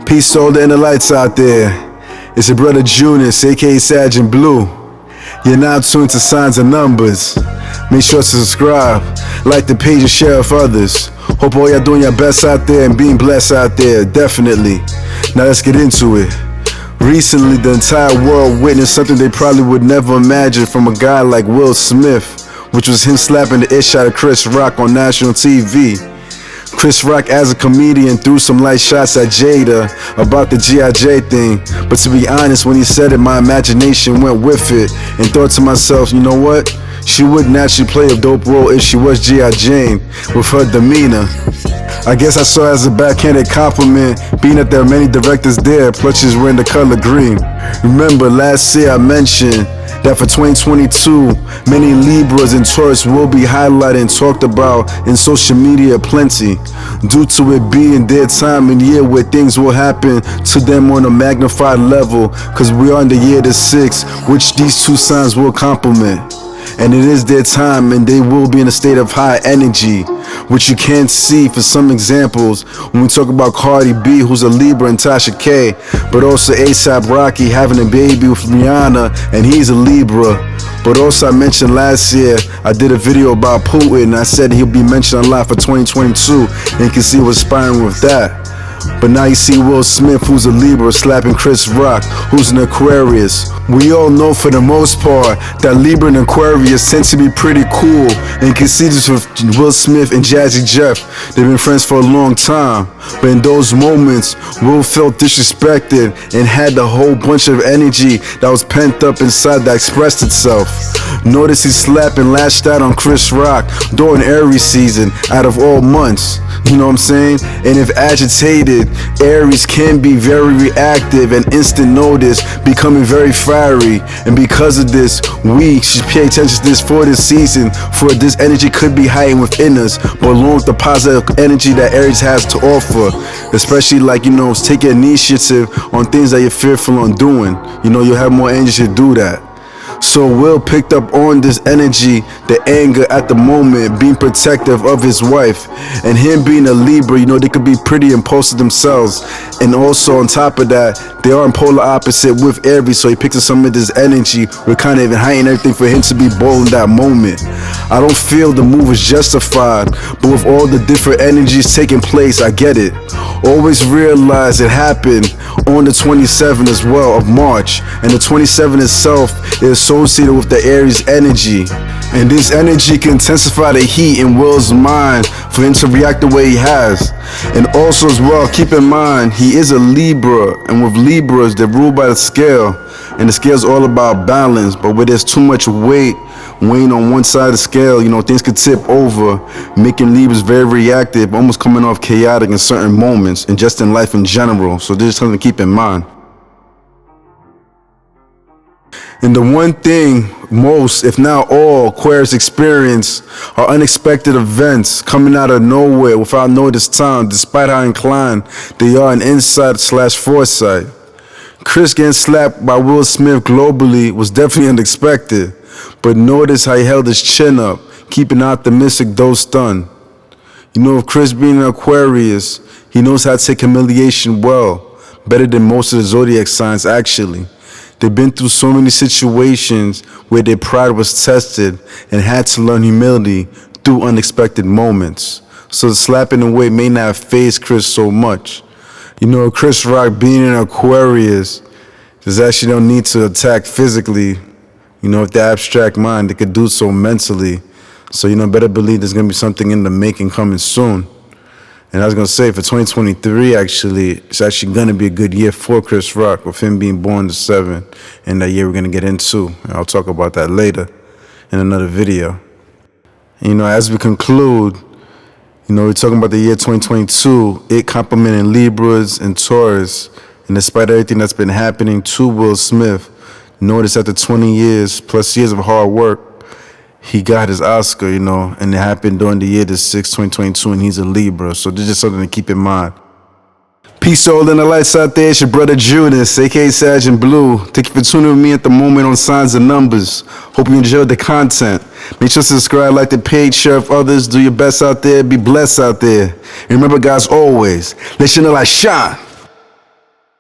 Peace to all the inner lights out there. It's your brother Junus, aka Sergeant Blue. You're now tuned to Signs and Numbers. Make sure to subscribe, like the page, and share with others. Hope all y'all doing your best out there and being blessed out there, definitely. Now let's get into it. Recently, the entire world witnessed something they probably would never imagine from a guy like Will Smith, which was him slapping the ish out of Chris Rock on national TV. Chris Rock, as a comedian, threw some light shots at Jada about the G.I.J. thing, but to be honest, when he said it, my imagination went with it and thought to myself, you know what? She wouldn't actually play a dope role if she was G.I. Jane with her demeanor. I guess I saw it as a backhanded compliment, being that there are many directors there, plus she's wearing the color green. Remember, last year I mentioned that for 2022, many Libras and Taurus will be highlighted and talked about in social media plenty, due to it being their time and year where things will happen to them on a magnified level, because we are in the year the 6, which these two signs will complement. And it is their time, and they will be in a state of high energy, which you can't see for some examples when we talk about Cardi B, who's a Libra, and Tasha K, but also A$AP Rocky having a baby with Rihanna, and he's a Libra. But also I mentioned last year, I did a video about Putin, and I said he'll be mentioned a lot for 2022, and you can see what's inspiring with that. But now you see Will Smith, who's a Libra, slapping Chris Rock, who's an Aquarius. We all know for the most part that Libra and Aquarius tend to be pretty cool, and you can see this with Will Smith and Jazzy Jeff. They've been friends for a long time, but in those moments, Will felt disrespected and had a whole bunch of energy that was pent up inside that expressed itself. Notice he slapped and lashed out on Chris Rock during Aries season out of all months. You know what I'm saying? And if agitated, Aries can be very reactive and instant notice, becoming very fiery. And because of this, we should pay attention to this for this season, for this energy could be heightened within us, but along with the positive energy that Aries has to offer, especially like, you know, taking initiative on things that you're fearful on doing. You know, you'll have more energy to do that. So Will picked up on this energy, the anger at the moment, being protective of his wife, and him being a Libra, you know, they could be pretty impulsive themselves, and also on top of that, they are in polar opposite with Aries, so he picked up some of this energy, with kind of even heightening everything for him to be bold in that moment. I don't feel the move is justified, but with all the different energies taking place, I get it. Always realize it happened on the 27th as well of March, and the 27th itself is associated with the Aries energy, and this energy can intensify the heat in Will's mind for him to react the way he has. And also as well, keep in mind he is a Libra, and with Libras they're ruled by the scale, and the scale is all about balance, but where there's too much weight weighing on one side of the scale, you know, things could tip over, making Libras very reactive, almost coming off chaotic in certain moments, and just in life in general. So this is something to keep in mind. And the one thing most, if not all, Aquarius experience are unexpected events coming out of nowhere without notice time, despite how inclined they are in insight/foresight. Chris getting slapped by Will Smith globally was definitely unexpected, but notice how he held his chin up, keeping optimistic though stunned. You know, with Chris being an Aquarius, he knows how to take humiliation well, better than most of the zodiac signs actually. They've been through so many situations where their pride was tested and had to learn humility through unexpected moments. So the slapping away may not have fazed Chris so much. You know, Chris Rock being an Aquarius, there's actually no need to attack physically. You know, if the abstract mind, they could do so mentally. So, you know, better believe there's going to be something in the making coming soon. And I was going to say, for 2023, actually, it's actually going to be a good year for Chris Rock, with him being born the 7th, and that year we're going to get into. And I'll talk about that later in another video. And, you know, as we conclude, you know, we're talking about the year 2022, it complementing Libras and Taurus, and despite everything that's been happening to Will Smith, notice after 20 years, plus years of hard work, he got his Oscar, you know, and it happened during the year the 6th, 2022, and he's a Libra. So this is just something to keep in mind. Peace to all the lights out there. It's your brother Junus, aka Sergeant Blue. Thank you for tuning with me at the moment on Signs and Numbers. Hope you enjoyed the content. Make sure to subscribe, like the page, share with others. Do your best out there. Be blessed out there. And remember, guys, always, let your light shine.